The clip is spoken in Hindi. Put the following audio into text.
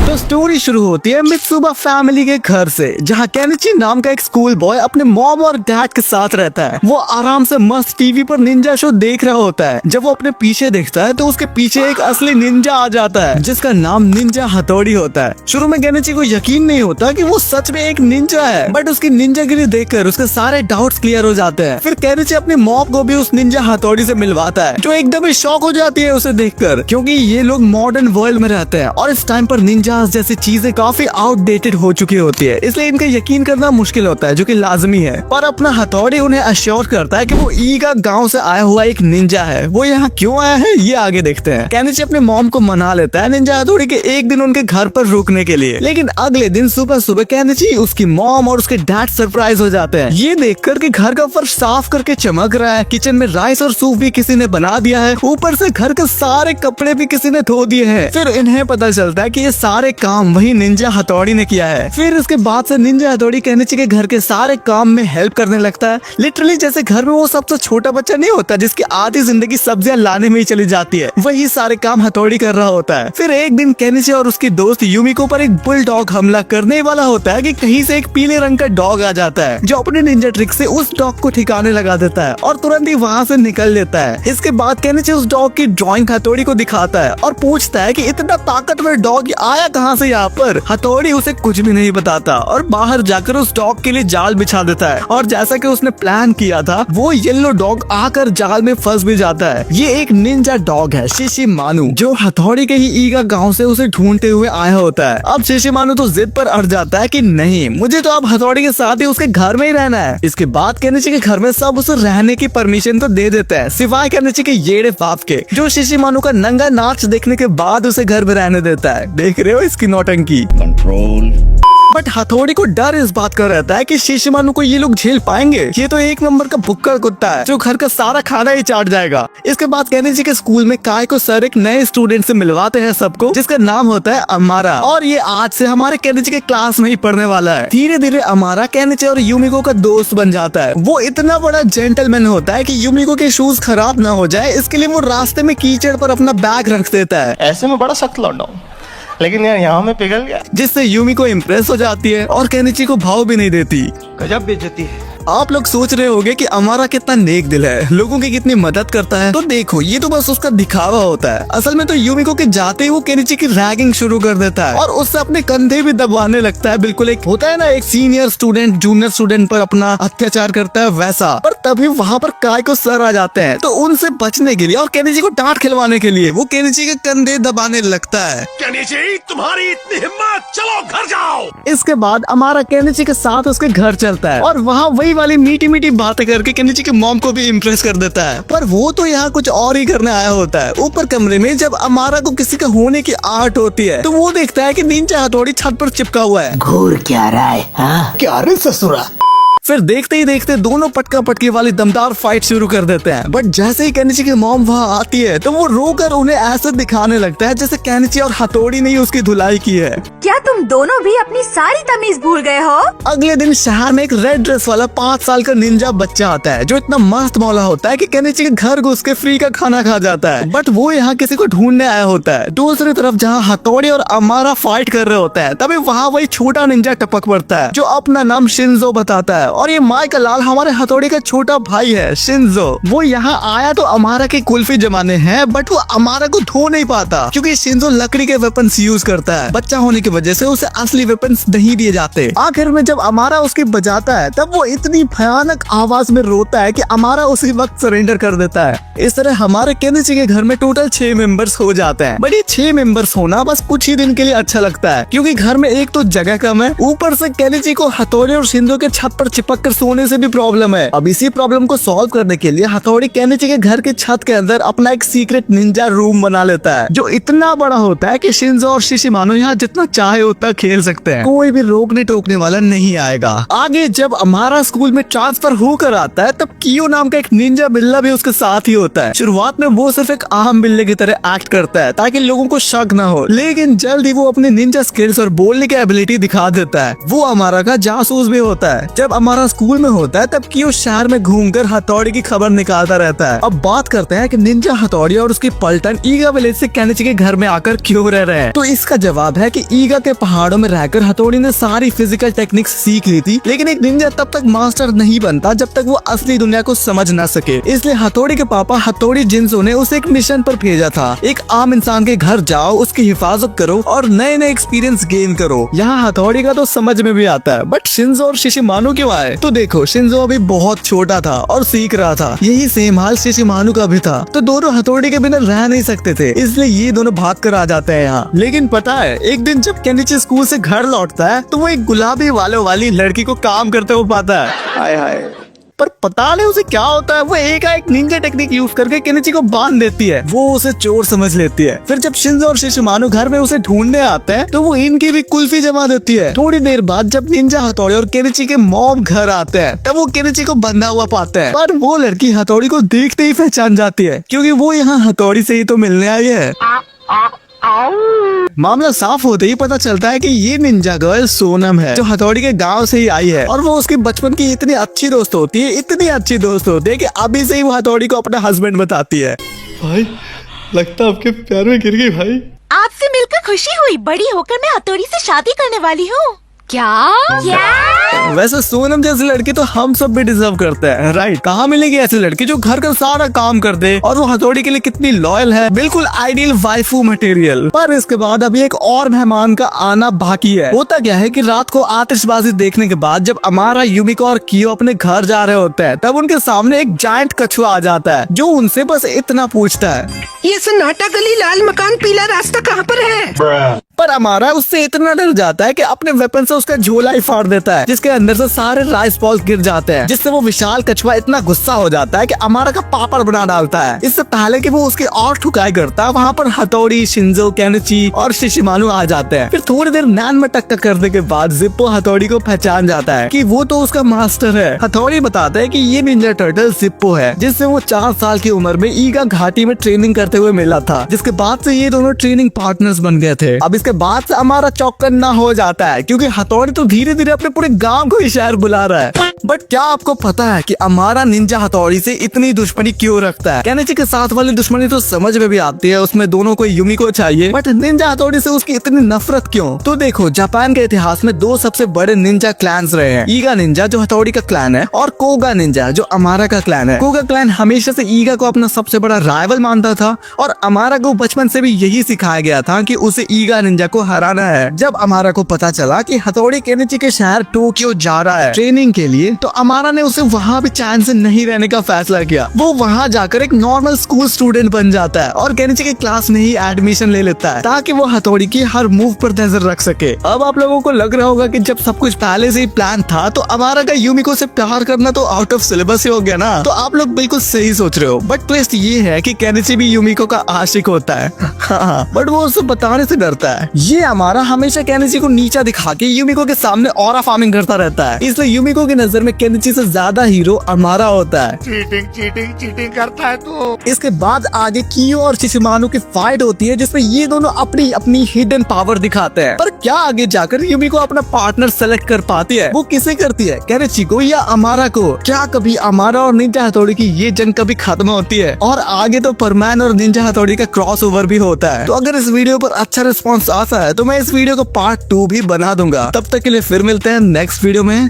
तो स्टोरी शुरू होती है मित्सुबा फैमिली के घर से, जहाँ केनिची नाम का एक स्कूल बॉय अपने मॉम और डैड के साथ रहता है। वो आराम से मस्त टीवी पर निंजा शो देख रहा होता है। जब वो अपने पीछे देखता है तो उसके पीछे एक असली निंजा आ जाता है, जिसका नाम निंजा हथौड़ी होता है। शुरू में केनिची को यकीन नहीं होता कि वो सच में एक निंजा है, बट उसकी निंजागिरी देखकर उसके सारे डाउट्स क्लियर हो जाते हैं। फिर केनिची अपनी मॉम को भी उस निंजा हथौड़ी से मिलवाता है, जो एकदम ही शॉक हो जाती है उसे देखकर, क्योंकि ये लोग मॉडर्न वर्ल्ड में रहते हैं और इस टाइम पर निंजा जैसी चीजें काफी आउटडेटेड हो चुकी होती है, इसलिए इनका यकीन करना मुश्किल होता है, जो कि लाजमी है। पर अपना हथौड़ी उन्हें अश्योर करता है कि वो ईगा गांव से आया हुआ एक निंजा है। वो यहाँ क्यों आया है ये आगे देखते हैं। केनिची अपने मॉम को मना लेता है निंजा हथौड़ी के एक दिन उनके घर पर रुकने के लिए, लेकिन अगले दिन सुबह सुबह केनिची, उसकी मॉम और उसके डैड सरप्राइज हो जाते हैं ये देखकर कि घर का फर्श साफ करके चमक रहा है, किचन में राइस और सूप भी किसी ने बना दिया है, ऊपर से घर के सारे कपड़े भी किसी ने धो दिए हैं। फिर इन्हें पता चलता है कि ये सारे काम वही निंजा हथौड़ी ने किया है। फिर इसके बाद से निंजा हथौड़ी केनिची के घर के सारे काम में हेल्प करने लगता है, लिटरली जैसे घर में वो सबसे छोटा बच्चा नहीं होता जिसकी आधी जिंदगी सब्जियां लाने में ही चली जाती है, वही सारे काम हथौड़ी कर रहा होता है। फिर एक दिन केनिची और उसकी दोस्त यूमिको पर एक बुल डॉग हमला करने वाला होता है कि कहीं से एक पीले रंग का डॉग आ जाता है, जो अपने निंजा ट्रिक से उस डॉग को ठिकाने लगा देता है और तुरंत ही वहाँ से निकल लेता है। इसके बाद केनिची उस डॉग की ड्राइंग हथौड़ी को दिखाता है और पूछता है कि इतना ताकतवर डॉग आया कहाँ से यहाँ पर। हथौड़ी उसे कुछ भी नहीं बताता और बाहर जाकर उस डॉग के लिए जाल बिछा देता है, और जैसा कि उसने प्लान किया था वो येलो डॉग आकर जाल में फंस भी जाता है। ये एक निंजा डॉग है शिशिमानु, जो हथौड़ी के ही ईगा गांव से उसे ढूंढते हुए आया होता है। अब शिशिमानु तो जिद पर अड़ जाता है कि नहीं, मुझे तो अब हथौड़ी के साथ ही उसके घर में ही रहना है। इसके बाद केनिची के घर में सब उसे रहने की परमिशन तो दे देते हैं, सिवाय केनिची के येड़े बाप के, जो शिशिमानु का नंगा नाच देखने के बाद उसे घर में रहने देता है। देख रहे हो इसकी नौटंकी। कंट्रोल। बट हथौड़ी को डर इस बात का रहता है कि शिशिमानु को ये लोग झेल पाएंगे। ये तो एक नंबर का भुक्कड़ कुत्ता है, जो घर का सारा खाना ही चाट जाएगा। इसके बाद केनिची के स्कूल में काय को सर एक नए स्टूडेंट से मिलवाते हैं सबको, जिसका नाम होता है अमारा, और ये आज से हमारे केनिची के क्लास में ही पढ़ने वाला है। धीरे धीरे अमारा केनिची और यूमिको का दोस्त बन जाता है। वो इतना बड़ा जेंटलमैन होता है कि यूमिको के शूज खराब ना हो जाए, इसके लिए वो रास्ते में कीचड़ पर अपना बैग रख देता है। ऐसे में बड़ा सख्त लौट हूँ, लेकिन यार यहाँ में पिघल गया, जिससे यूमिको इम्प्रेस हो जाती है और केनिची को भाव भी नहीं देती। गजब बेइज्जती है। आप लोग सोच रहे होंगे कि अमारा कितना नेक दिल है, लोगों की कितनी मदद करता है, तो देखो ये तो बस उसका दिखावा होता है। असल में तो यूमिको के जाते ही वो केनिची की रैगिंग शुरू कर देता है और उससे अपने कंधे भी दबाने लगता है। बिल्कुल एक होता है ना, एक सीनियर स्टूडेंट जूनियर स्टूडेंट पर अपना अत्याचार करता है वैसा। पर तभी वहाँ पर काय को सर आ जाते हैं, तो उनसे बचने के लिए और केनिची को डांट खिलवाने के लिए वो केनिची के कंधे दबाने लगता है। केनिची, तुम्हारी इतनी हिम्मत, चलो घर जाओ। इसके बाद अमारा केनिची के साथ उसके घर चलता है और वहाँ वही वाली मीठी मीठी बातें करके केनिची के मॉम को भी इम्प्रेस कर देता है। पर वो तो यहाँ कुछ और ही करने आया होता है। ऊपर कमरे में जब अमारा को किसी का होने की आर्ट होती है, तो वो देखता है कि निंजा हथौड़ी छत पर चिपका हुआ है। घूर क्या रहा है? हाँ? क्या रे ससुरा। फिर देखते ही देखते दोनों पटका पटकी वाली दमदार फाइट शुरू कर देते हैं। बट जैसे ही केनिची की मॉम वहाँ आती है, तो वो रोकर उन्हें ऐसे दिखाने लगता है जैसे केनिची और हथौड़ी ने ही उसकी धुलाई की है। क्या तुम दोनों भी अपनी सारी तमीज भूल गए हो? अगले दिन शहर में एक रेड ड्रेस वाला 5 साल का निंजा बच्चा आता है, जो इतना मस्त मौला होता है कि केनिची के घर घुस के फ्री का खाना खा जाता है। बट वो यहाँ किसी को ढूंढने आया होता है। दूसरी तरफ जहाँ हथौड़ी और अमारा फाइट कर रहे होते हैं, तभी वहाँ वही छोटा निंजा टपक पड़ता है, जो अपना नाम शिंजो बताता है। और ये माई का लाल हमारे हथौड़ी का छोटा भाई है शिंजो। वो यहाँ आया तो अमारा की कुल्फी जमाने हैं, बट वो अमारा को धो नहीं पाता, क्योंकि शिंजो लकड़ी के वेपन्स यूज करता है। बच्चा होने की वजह से उसे असली वेपन्स नहीं दिए जाते। आखिर में जब अमारा उसकी बजाता है, तब वो इतनी भयानक आवाज में रोता है कि अमारा उसी वक्त सरेंडर कर देता है। इस तरह हमारे केनिची के घर में टोटल 6 मेंबर्स हो जाते हैं। बट ये 6 मेंबर्स होना बस कुछ ही दिन के लिए अच्छा लगता है, क्योंकि घर में एक तो जगह कम है, ऊपर से केनिची को हथौड़ी और शिंजो के छत पर चिपक कर सोने से भी प्रॉब्लम है। अब इसी प्रॉब्लम को सॉल्व करने के लिए हथौड़ी केनिची के घर के छत के अंदर अपना एक सीक्रेट निंजा रूम बना लेता है, जो इतना बड़ा होता है कि शिंजो और शिशिमानु यहाँ जितना चाहे उतना तक खेल सकते हैं, कोई भी रोकने टोकने वाला नहीं आएगा। आगे जब हमारा स्कूल में ट्रांसफर होकर आता है तब कियो नाम का एक निंजा बिल्ला भी उसके साथ ही होता है। शुरुआत में वो सिर्फ एक आम बिल्ले की तरह एक्ट करता है ताकि लोगों को शक न हो, लेकिन जल्द ही वो अपने निंजा स्किल्स और बोलने की एबिलिटी दिखा देता है। वो अमारा का जासूस भी होता है। जब हमारा स्कूल में होता है तब कियो शहर में घूमकर हथौड़ी की खबर निकालता रहता है। अब बात करते हैं कि निंजा हथौड़ी और उसकी पलटन ईगा विलेज से केनिची के घर में आकर क्यों रह रहे हैं। तो इसका जवाब है कि ईगा के पहाड़ों में रहकर हथौड़ी ने सारी फिजिकल टेक्निक्स सीख ली थी, लेकिन एक निंजा तब तक मास्टर नहीं बनता जब तक वो असली दुनिया को समझ न सके। इसलिए हथौड़ी के पापा हथौड़ी जिन्सो ने उसे एक मिशन पर भेजा था। एक आम इंसान के घर जाओ, उसकी हिफाजत करो और नए नए एक्सपीरियंस गेन करो। यहाँ हथौड़ी का तो समझ में भी आता है, बट शिंजो और शिशिमानु क्यों आए? तो देखो, शिंजो अभी बहुत छोटा था और सीख रहा था। यही सेम हाल शिशिमानु का भी था। तो दोनों हथौड़ी के बिना रह नहीं सकते थे, इसलिए ये दोनों भाग कर आ जाते हैं यहाँ। लेकिन पता है, एक दिन जब केनिची स्कूल से घर लौटता है तो वो एक गुलाबी बालों वाली लड़की को काम करते हुए पाता है। हाय हाय, पर पता नहीं उसे क्या होता है। वो एक निंजा टेक्निक यूज करके केनिची को बांध देती है। वो उसे चोर समझ लेती है। फिर जब शिंजो और शिशिमानु घर में उसे ढूंढने आते हैं तो वो इनकी भी कुल्फी जमा देती है। थोड़ी देर बाद जब निंजा हथौड़ी और केनिची के मॉम घर आते हैं तब वो केनिची को बंधा हुआ पाते हैं, पर वो लड़की हथौड़ी को देखते ही पहचान जाती है, क्योंकि वो यहाँ हथौड़ी से ही तो मिलने आई है। मामला साफ होते ही पता चलता है कि ये निंजा गर्ल सोनम है, जो हथौड़ी के गांव से ही आई है और वो उसकी बचपन की इतनी अच्छी दोस्त होती है, इतनी अच्छी दोस्त होती है कि अभी से ही वो हथौड़ी को अपना हस्बैंड बताती है। भाई लगता है आपके प्यार में गिर गई भाई। आपसे मिलकर खुशी हुई। बड़ी होकर मैं हथौड़ी से शादी करने वाली हूँ। क्या? वैसे सोनम जैसी लड़की तो हम सब भी डिजर्व करते हैं, राइट? कहाँ मिलेगी ऐसी लड़की जो घर का सारा काम कर दे और वो हथौड़ी के लिए कितनी लॉयल है, बिल्कुल आइडियल वाइफू मटेरियल। पर इसके बाद अभी एक और मेहमान का आना बाकी है। होता क्या है कि रात को आतिशबाजी देखने के बाद जब अमारा, युमिको और कियो अपने घर जा रहे होते हैं तब उनके सामने एक जायंट कछुआ आ जाता है जो उनसे बस इतना पूछता है, ये सन्नाटा गली, लाल मकान, पीला रास्ता कहाँ पर है? पर अमारा उससे इतना डर जाता है कि अपने वेपन से उसका झोला ही फाड़ देता है, जिसके अंदर से सारे राइस बॉल्स गिर जाते हैं, जिससे वो विशाल कछुआ इतना गुस्सा हो जाता है कि अमारा का पापड़ बना डालता है। इससे पहले कि वो उसकी और ठुकाई करता, वहाँ पर हथौड़ी, शिंजो, केनिची और शिशिमानु आ जाते हैं। फिर थोड़ी देर नैन में टक्कर करने के बाद जिप्पो हथौड़ी को पहचान जाता है कि वो तो उसका मास्टर है। हथौड़ी बताता है कि ये निंजा टर्टल जिप्पो है, जिससे वो 4 साल की उम्र में ईगा घाटी में ट्रेनिंग करते हुए मिला था, जिसके बाद से ये दोनों ट्रेनिंग पार्टनर्स बन गए थे। अब इसके बाद से हमारा चौकन्ना हो जाता है, क्योंकि हथौड़ी तो धीरे धीरे अपने पूरे गांव को ही शहर बुला रहा है। बट क्या आपको पता है कि हमारा निंजा हथौड़ी से इतनी दुश्मनी क्यों रखता है? केनिची के साथ वाली दुश्मनी तो समझ में भी आती है, उसमें दोनों को युमिको चाहिए, बट निंजा हथौड़ी से उसकी इतनी नफरत क्यों? तो देखो, जापान के इतिहास में 2 सबसे बड़े निंजा क्लैंस रहे हैं, ईगा निंजा जो हथौड़ी का क्लैन है और कोगा निंजा जो अमारा का क्लैन है। कोगा क्लैन हमेशा से ईगा को अपना सबसे बड़ा राइवल मानता था और अमारा को बचपन से भी यही सिखाया गया था कि उसे ईगा निंजा को हराना है। जब अमारा को पता चला कि हथौड़ी केनिची के शहर टोक्यो जा रहा है ट्रेनिंग के लिए, तो अमारा ने उसे वहाँ भी चैन से नहीं रहने का फैसला किया। वो वहाँ जाकर एक नॉर्मल स्कूल स्टूडेंट बन जाता है और केनिची के क्लास में ही एडमिशन ले लेता है, ताकि वो हथौड़ी की हर मूव पर नजर रख सके। अब आप लोगों को लग रहा होगा कि जब सब कुछ पहले से ही प्लान था तो अमारा का युमिको से प्यार करना तो आउट ऑफ सिलेबस ही हो गया ना। तो आप लोग बिल्कुल सही सोच रहे हो, बट ट्विस्ट ये है कि केनिची भी युमिको का आशिक होता है। हाँ, बट वो उसे बताने से डरता है। ये हमारा हमेशा केनिची को नीचा दिखा के युमिको के सामने ऑरा फार्मिंग करता रहता है, इसलिए युमिको की नजर में केनिची से ज्यादा हीरो अमारा होता है। चीटिंग करता है तू। इसके बाद आगे कियो और शिशिमानु की फाइट होती है, जिसमें ये दोनों अपनी अपनी हिडन पावर दिखाते हैं। पर क्या आगे जाकर युमिको अपना पार्टनर सेलेक्ट कर पाती है? वो किसे करती है, केनिची को या अमारा को? क्या कभी अमारा और निंजा हथौड़ी की ये जंग कभी खत्म होती है? और आगे तो परमैन और निंजा हथौड़ी का क्रॉस ओवर भी होता है। तो अगर इस वीडियो पर अच्छा रिस्पॉन्स आता है तो मैं इस वीडियो को पार्ट 2 भी बना दूंगा। तब तक के लिए फिर मिलते हैं नेक्स्ट वीडियो में।